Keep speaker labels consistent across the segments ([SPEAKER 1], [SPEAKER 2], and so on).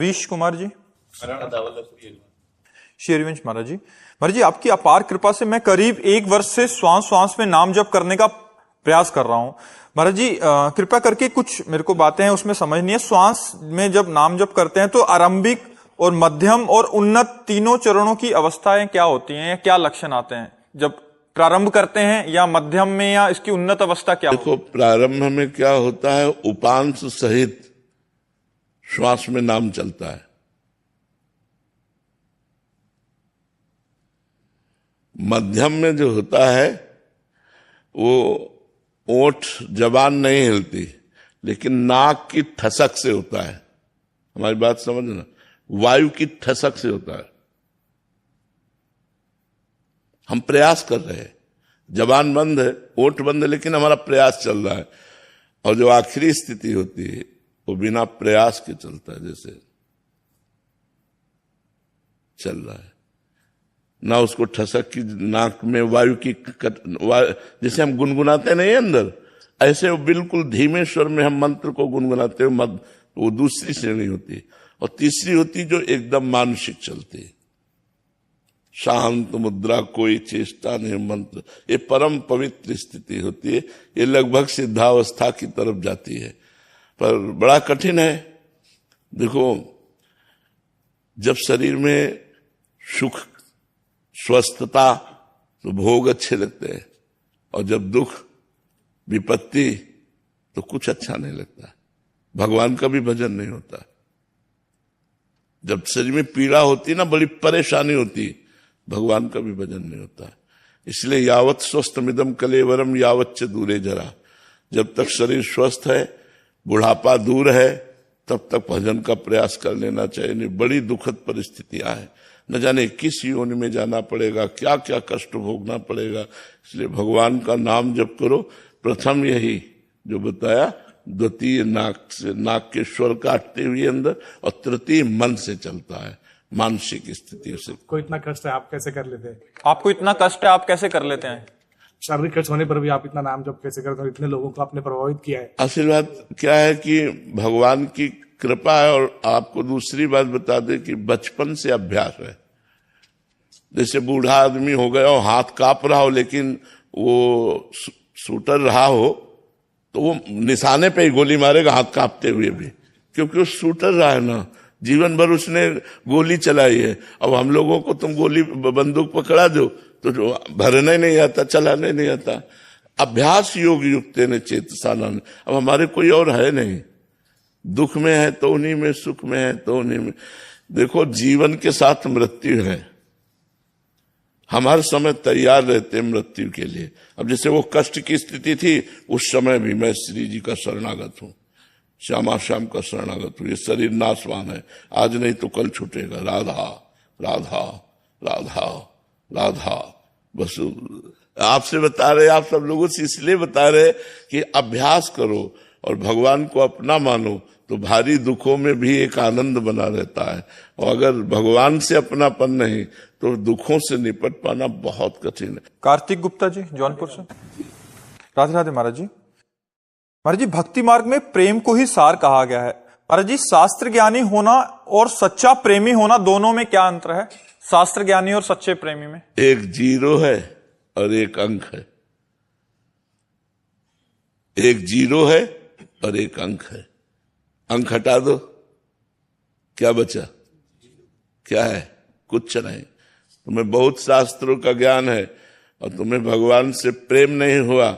[SPEAKER 1] Wish Kumar ji, शेरवंश महाराज जी। महाराज जी, आपकी अपार कृपा से मैं करीब 1 वर्ष से श्वास श्वास में नाम जप करने का प्रयास कर रहा हूं। महाराज जी, कृपा करके कुछ मेरे को बातें हैं उसमें समझनी है। श्वास में जब नाम जप करते हैं तो आरंभिक और मध्यम और उन्नत तीनों चरणों की अवस्थाएं क्या होती हैं या क्या लक्षण आते हैं जब प्रारंभ करते हैं, या मध्यम में, या इसकी उन्नत अवस्था क्या?
[SPEAKER 2] देखो, प्रारंभ में क्या होता है, उपांश सहित श्वास में नाम चलता है। मध्यम में जो होता है वो ओठ जबान नहीं हिलती, लेकिन नाक की ठसक से होता है। हमारी बात समझना, वायु की ठसक से होता है। हम प्रयास कर रहे हैं, जबान बंद है, ओठ बंद है, लेकिन हमारा प्रयास चल रहा है। और जो आखिरी स्थिति होती है वो बिना प्रयास के चलता है, जैसे चल रहा है ना। उसको ठसक की, नाक में वायु की जैसे हम गुनगुनाते नहीं अंदर, ऐसे वो बिल्कुल धीमे स्वर में हम मंत्र को गुनगुनाते हो, वो दूसरी श्रेणी होती है। और तीसरी होती जो एकदम मानसिक चलती है, शांत मुद्रा, कोई चेष्टा नहीं, मंत्र। ये परम पवित्र स्थिति होती है। ये लगभग सिद्धावस्था की तरफ जाती है, पर बड़ा कठिन है। देखो, जब शरीर में सुख, स्वस्थता, तो भोग अच्छे लगते हैं, और जब दुख, विपत्ति, तो कुछ अच्छा नहीं लगता। भगवान का भी भजन नहीं होता। जब शरीर में पीड़ा होती ना, बड़ी परेशानी होती, भगवान का भी भजन नहीं होता। इसलिए यावत स्वस्थमिदम कलेवरम यावच्च दूरे जरा। जब तक शरीर स्वस्थ है, बुढ़ापा दूर है, तब तक भजन का प्रयास कर लेना चाहिए। नहीं, बड़ी दुखद परिस्थितियां हैं, न जाने किस योनि में जाना पड़ेगा, क्या क्या कष्ट भोगना पड़ेगा। इसलिए भगवान का नाम जप करो। प्रथम यही जो बताया, द्वितीय नाक से, नाक के स्वर काटते हुए अंदर, और तृतीय मन से चलता है, मानसिक स्थिति से।
[SPEAKER 3] को इतना कष्ट है, आप कैसे कर लेते हैं?
[SPEAKER 1] आपको इतना कष्ट है, आप कैसे कर लेते हैं?
[SPEAKER 3] शारीरिक कष्ट होने पर भी आप इतना नाम जप कैसे करते हैं? इतने लोगों को आपने प्रभावित किया है।
[SPEAKER 2] आशीर्वाद क्या है कि भगवान की कृपा है। और आपको दूसरी बात बता दें कि बचपन से अभ्यास है। जैसे बूढ़ा आदमी हो गया और हाथ कांप रहा हो, लेकिन वो शूटर रहा हो, तो वो निशाने पे ही गोली मारेगा, हाथ कांपते हुए भी, क्योंकि वो शूटर रहा है ना, जीवन भर उसने गोली चलाई है। अब हम लोगों को तुम गोली, बंदूक पकड़ा दो तो जो भरने नहीं आता, चलाने नहीं आता। अभ्यास योग युक्त ने चेतसानन। अब हमारे कोई और है नहीं। दुख में है तो उन्हीं में, सुख में है तो उन्हीं में। देखो, जीवन के साथ मृत्यु है। हम हर समय तैयार रहते हैं मृत्यु के लिए। अब जैसे वो कष्ट की स्थिति थी, उस समय भी मैं श्री जी का शरणागत हूं, श्यामा श्याम का शरणागत हूं। ये शरीर नाशवान है, आज नहीं तो कल छूटेगा। राधा राधा राधा राधा। बस आपसे बता रहे, आप सब लोगों से इसलिए बता रहे कि अभ्यास करो और भगवान को अपना मानो, तो भारी दुखों में भी एक आनंद बना रहता है। और अगर भगवान से अपनापन नहीं, तो दुखों से निपट पाना बहुत कठिन है।
[SPEAKER 1] कार्तिक गुप्ता जी, जौनपुर से। राधे राधे महाराज जी। महाराज जी, भक्ति मार्ग में प्रेम को ही सार कहा गया है। महाराज जी, शास्त्र ज्ञानी होना और सच्चा प्रेमी होना, दोनों में क्या अंतर है? शास्त्र ज्ञानी और सच्चे प्रेमी में
[SPEAKER 2] एक 0 है और एक अंक है। एक 0 है और एक अंक है। अंक हटा दो, क्या बचा? क्या है? कुछ नहीं। तुम्हें बहुत शास्त्रों का ज्ञान है और तुम्हें भगवान से प्रेम नहीं हुआ,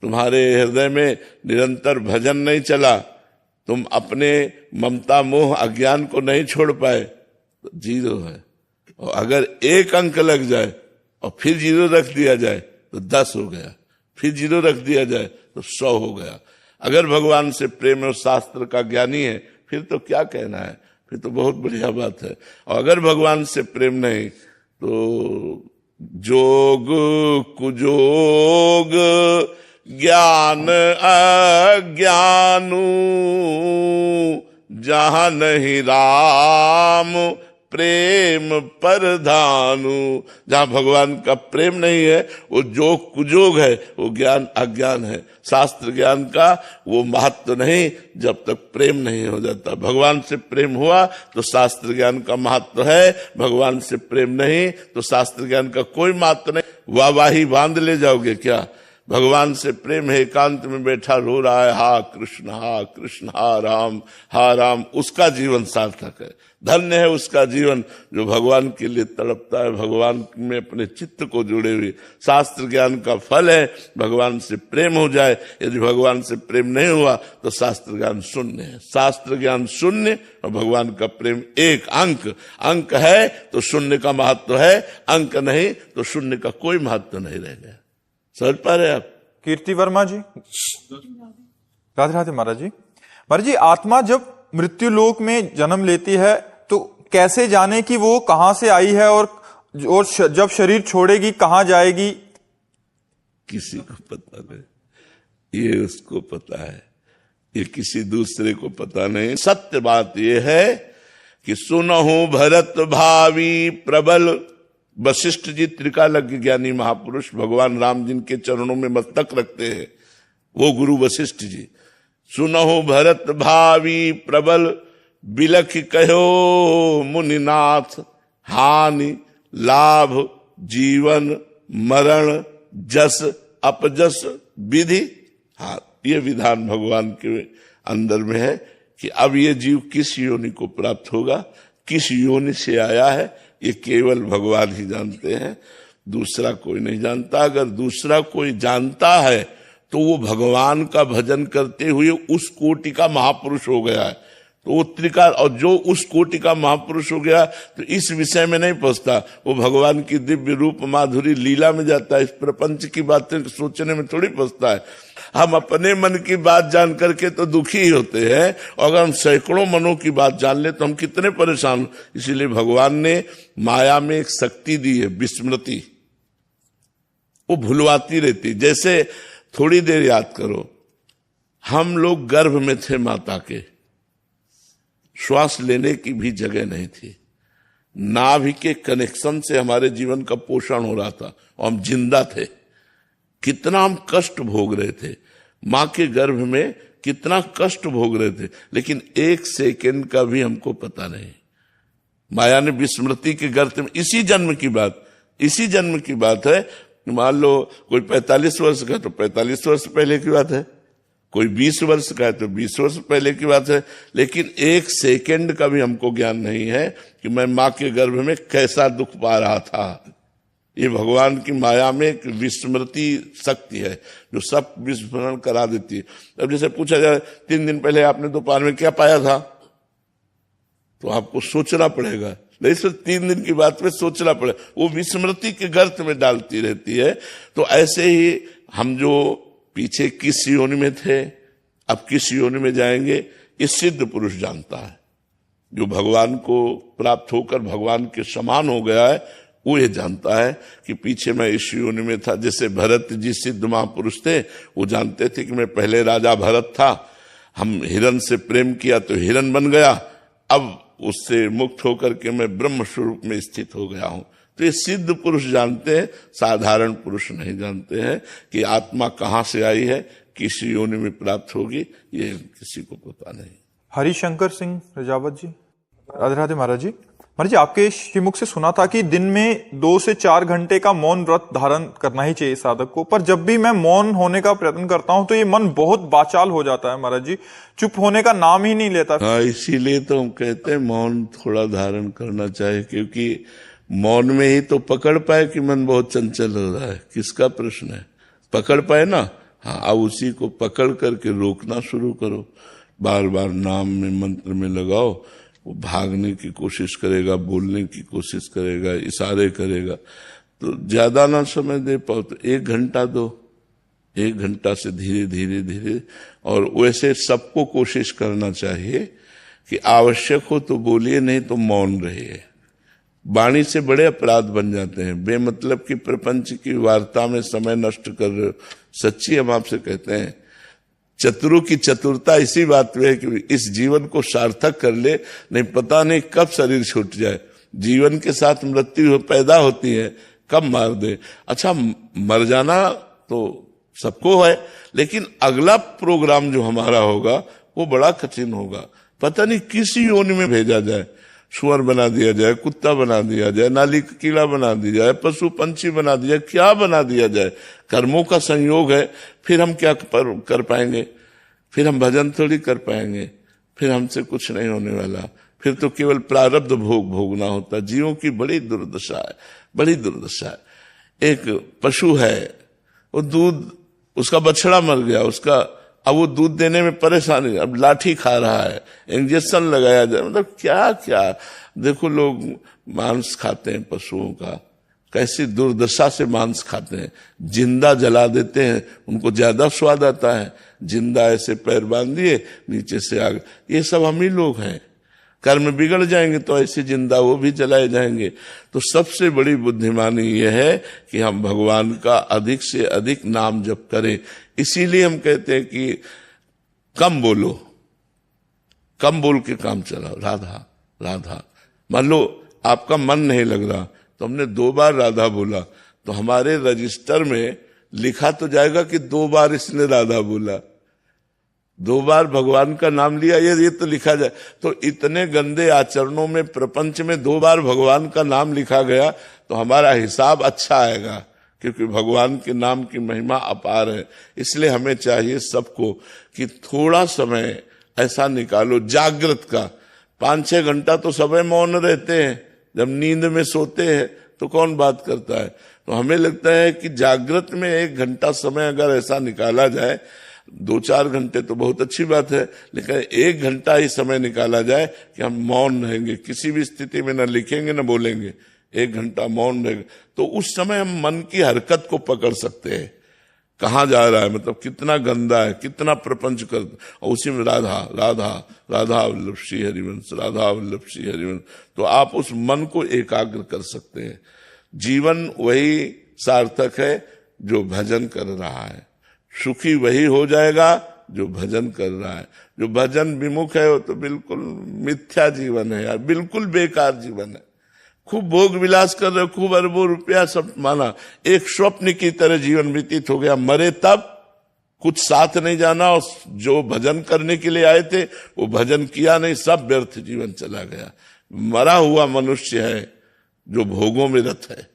[SPEAKER 2] तुम्हारे हृदय में निरंतर भजन नहीं चला, तुम अपने ममता मोह अज्ञान को नहीं छोड़ पाए, तो 0 है। और अगर एक अंक लग जाए और फिर 0 रख दिया जाए तो 10 हो गया, फिर 0 रख दिया जाए तो 100 हो गया। अगर भगवान से प्रेम और शास्त्र का ज्ञानी है, फिर तो क्या कहना है, फिर तो बहुत बढ़िया बात है। और अगर भगवान से प्रेम नहीं, तो जोग कुजोग ज्ञान अज्ञानू, जहां नहीं राम प्रेम परधानु। जहां भगवान का प्रेम नहीं है वो जोग कुजोग है, वो ज्ञान अज्ञान है। शास्त्र ज्ञान का वो महत्व नहीं जब तक प्रेम नहीं हो जाता। भगवान से प्रेम हुआ तो शास्त्र ज्ञान का महत्व है, भगवान से प्रेम नहीं तो शास्त्र ज्ञान का कोई महत्व नहीं। वाहवाही बांध ले जाओगे क्या? भगवान से प्रेम है, एकांत में बैठा रो रहा है, हा कृष्ण हा राम, उसका जीवन सार्थक है। धन्य है उसका जीवन जो भगवान के लिए तड़पता है, भगवान में अपने चित्त को जुड़े हुए। शास्त्र ज्ञान का फल है भगवान से प्रेम हो जाए। यदि भगवान से प्रेम नहीं हुआ तो शास्त्र ज्ञान शून्य है। शास्त्र ज्ञान शून्य और भगवान का प्रेम एक। अंक है तो शून्य का महत्व है, अंक नहीं तो शून्य का कोई महत्व नहीं रह गया। समझ पा रहे आप?
[SPEAKER 1] कीर्ति वर्मा जी, राधे राधे महाराज जी। महाराज जी, आत्मा जब मृत्यु लोक में जन्म लेती है तो कैसे जाने कि वो कहां से आई है और जब शरीर छोड़ेगी कहां जाएगी?
[SPEAKER 2] किसी को पता नहीं, ये उसको पता है, ये किसी दूसरे को पता नहीं। सत्य बात ये है कि सुनहु भरत भावी प्रबल। वशिष्ठ जी त्रिकालज्ञ ज्ञानी महापुरुष, भगवान राम जिनके चरणों में मस्तक रखते हैं, वो गुरु वशिष्ठ जी। सुनहु भरत भावी प्रबल, बिलख कहो मुनिनाथ, हानि लाभ जीवन मरण जस अपजस विधि। हाँ, ये विधान भगवान के अंदर में है कि अब ये जीव किस योनि को प्राप्त होगा, किस योनि से आया है, ये केवल भगवान ही जानते हैं, दूसरा कोई नहीं जानता। अगर दूसरा कोई जानता है तो वो भगवान का भजन करते हुए उस कोटि का महापुरुष हो गया है। तो वो त्रिकाल, और जो उस कोटि का महापुरुष हो गया तो इस विषय में नहीं पहुंचता, वो भगवान की दिव्य रूप माधुरी लीला में जाता है। इस प्रपंच की बातें सोचने में थोड़ी पहुंचता है। हम अपने मन की बात जान करके तो दुखी ही होते हैं, और अगर हम सैकड़ों मनों की बात जान ले तो हम कितने परेशान। इसीलिए भगवान ने माया में एक शक्ति दी है, विस्मृति। वो भुलवाती रहती। जैसे थोड़ी देर याद करो, हम लोग गर्भ में थे माता के, श्वास लेने की भी जगह नहीं थी, नाभि के कनेक्शन से हमारे जीवन का पोषण हो रहा था और हम जिंदा थे। कितना हम कष्ट भोग रहे थे, मां के गर्भ में कितना कष्ट भोग रहे थे, लेकिन एक सेकंड का भी हमको पता नहीं। माया ने विस्मृति के गर्त में, इसी जन्म की बात है। मान लो कोई 45 वर्ष का तो 45 वर्ष पहले की बात है, कोई 20 वर्ष का है तो 20 वर्ष पहले की बात है। लेकिन एक सेकंड का भी हमको ज्ञान नहीं है कि मैं मां के गर्भ में कैसा दुख पा रहा था। ये भगवान की माया में एक विस्मृति शक्ति है जो सब विस्मरण करा देती है। अब जैसे पूछा जाए 3 दिन पहले आपने दोपहर में क्या पाया था, तो आपको सोचना पड़ेगा। नहीं सिर्फ 3 दिन की बात में सोचना पड़े, वो विस्मृति के गर्त में डालती रहती है। तो ऐसे ही हम जो पीछे किस योनि में थे, अब किस योनि में जाएंगे, ये सिद्ध पुरुष जानता है। जो भगवान को प्राप्त होकर भगवान के समान हो गया है, वो ये जानता है कि पीछे मैं इस योनि में था। जैसे भरत जी सिद्ध महापुरुष थे, वो जानते थे कि मैं पहले राजा भरत था, हम हिरण से प्रेम किया तो हिरण बन गया, अब उससे मुक्त होकर के मैं ब्रह्म स्वरूप में स्थित हो गया हूं। तो ये सिद्ध पुरुष जानते हैं, साधारण पुरुष नहीं जानते हैं कि आत्मा कहां से आई है, किस योनि में प्राप्त होगी, ये किसी को पता नहीं।
[SPEAKER 1] हरिशंकर सिंह रजावत जी, राधे राधे महाराज जी। महाराज जी, आपके श्रीमुख से सुना था कि दिन में 2 से 4 घंटे का मौन व्रत धारण करना ही चाहिए साधक को, पर जब भी मैं मौन होने का प्रयत्न करता हूं तो ये मन बहुत बाचाल हो जाता है महाराज जी, चुप होने का नाम ही नहीं लेता।
[SPEAKER 2] हाँ, इसीलिए तो हम कहते हैं मौन थोड़ा धारण करना चाहिए, क्योंकि मौन में ही तो पकड़ पाए कि मन बहुत चंचल हो रहा है। किसका प्रश्न है, पकड़ पाए ना। हाँ, अब उसी को पकड़ करके रोकना शुरू करो, बार बार नाम में मंत्र में लगाओ। वो भागने की कोशिश करेगा, बोलने की कोशिश करेगा, इशारे करेगा, तो ज्यादा ना समय दे पाओ तो 1 घंटा दो, 1 घंटा से धीरे धीरे धीरे। और वैसे सबको कोशिश करना चाहिए कि आवश्यक हो तो बोलिए, नहीं तो मौन रहिए। वाणी से बड़े अपराध बन जाते हैं, बेमतलब की प्रपंच की वार्ता में समय नष्ट कर रहे हो। सच्ची हम आपसे कहते हैं, चतुरों की चतुरता इसी बात में है कि इस जीवन को सार्थक कर ले, नहीं पता नहीं कब शरीर छूट जाए। जीवन के साथ मृत्यु पैदा होती है, कब मार दे। अच्छा, मर जाना तो सबको है, लेकिन अगला प्रोग्राम जो हमारा होगा वो बड़ा कठिन होगा। पता नहीं किस योनि में भेजा जाए, सुअर बना दिया जाए, कुत्ता बना दिया जाए, नाली का कीड़ा बना दिया जाए, पशु पंछी बना दिया जाए, क्या बना दिया जाए। कर्मों का संयोग है, फिर हम क्या कर पाएंगे, फिर हम भजन थोड़ी कर पाएंगे, फिर हमसे कुछ नहीं होने वाला, फिर तो केवल प्रारब्ध भोगना होता। जीवों की बड़ी दुर्दशा है, बड़ी दुर्दशा है। एक पशु है, वो दूध, उसका बछड़ा मर गया, उसका अब वो दूध देने में परेशानी, अब लाठी खा रहा है, इंजेक्शन लगाया जाए, मतलब क्या क्या। देखो लोग मांस खाते हैं पशुओं का, कैसी दुर्दशा से मांस खाते हैं। जिंदा जला देते हैं, उनको ज्यादा स्वाद आता है। जिंदा ऐसे पैर बांध दिए, नीचे से आग, ये सब हम ही लोग हैं। कर्म बिगड़ जाएंगे तो ऐसे जिंदा वो भी जलाए जाएंगे। तो सबसे बड़ी बुद्धिमानी यह है कि हम भगवान का अधिक से अधिक नाम जप करें। इसीलिए हम कहते हैं कि कम बोलो, कम बोल के काम चलाओ। राधा राधा, मान लो आपका मन नहीं लग रहा तो हमने 2 बार राधा बोला, तो हमारे रजिस्टर में लिखा तो जाएगा कि 2 बार इसने राधा बोला, 2 बार भगवान का नाम लिया, ये तो लिखा जाए। तो इतने गंदे आचरणों में, प्रपंच में 2 बार भगवान का नाम लिखा गया तो हमारा हिसाब अच्छा आएगा, क्योंकि भगवान के नाम की महिमा अपार है। इसलिए हमें चाहिए सबको कि थोड़ा समय ऐसा निकालो जागृत का। 5-6 घंटा तो सब मौन रहते हैं, जब नींद में सोते हैं तो कौन बात करता है। तो हमें लगता है कि जागृत में 1 घंटा समय अगर ऐसा निकाला जाए, 2-4 घंटे तो बहुत अच्छी बात है, लेकिन 1 घंटा ही समय निकाला जाए कि हम मौन रहेंगे, किसी भी स्थिति में न लिखेंगे न बोलेंगे, 1 घंटा मौन रहेंगे, तो उस समय हम मन की हरकत को पकड़ सकते हैं, कहाँ जा रहा है, मतलब कितना गंदा है, कितना प्रपंच कर, और उसी में राधा राधा राधा वल्लभ श्री हरिवंश, राधा वल्लभ श्री हरिवंश। तो आप उस मन को एकाग्र कर सकते हैं। जीवन वही सार्थक है जो भजन कर रहा है, सुखी वही हो जाएगा जो भजन कर रहा है। जो भजन विमुख है वो तो बिल्कुल मिथ्या जीवन है यार, बिल्कुल बेकार जीवन है। खूब भोग विलास कर रहे, खूब अरबों रुपया सब माना, एक स्वप्न की तरह जीवन व्यतीत हो गया। मरे तब कुछ साथ नहीं जाना, और जो भजन करने के लिए आए थे वो भजन किया नहीं, सब व्यर्थ जीवन चला गया। मरा हुआ मनुष्य है जो भोगों में रत है,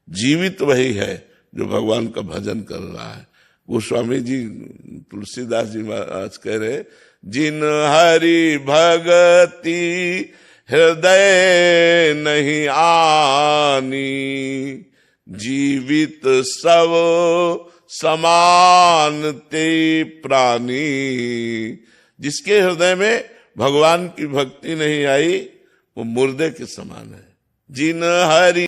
[SPEAKER 2] जीवित वही है जो भगवान का भजन कर रहा है। गोस्वामी जी, तुलसीदास जी महाराज कह रहे, जिन हरि भगति हृदय नहीं आनी, जीवित सब समान ते प्राणी। जिसके हृदय में भगवान की भक्ति नहीं आई वो मुर्दे के समान है। जिन हरि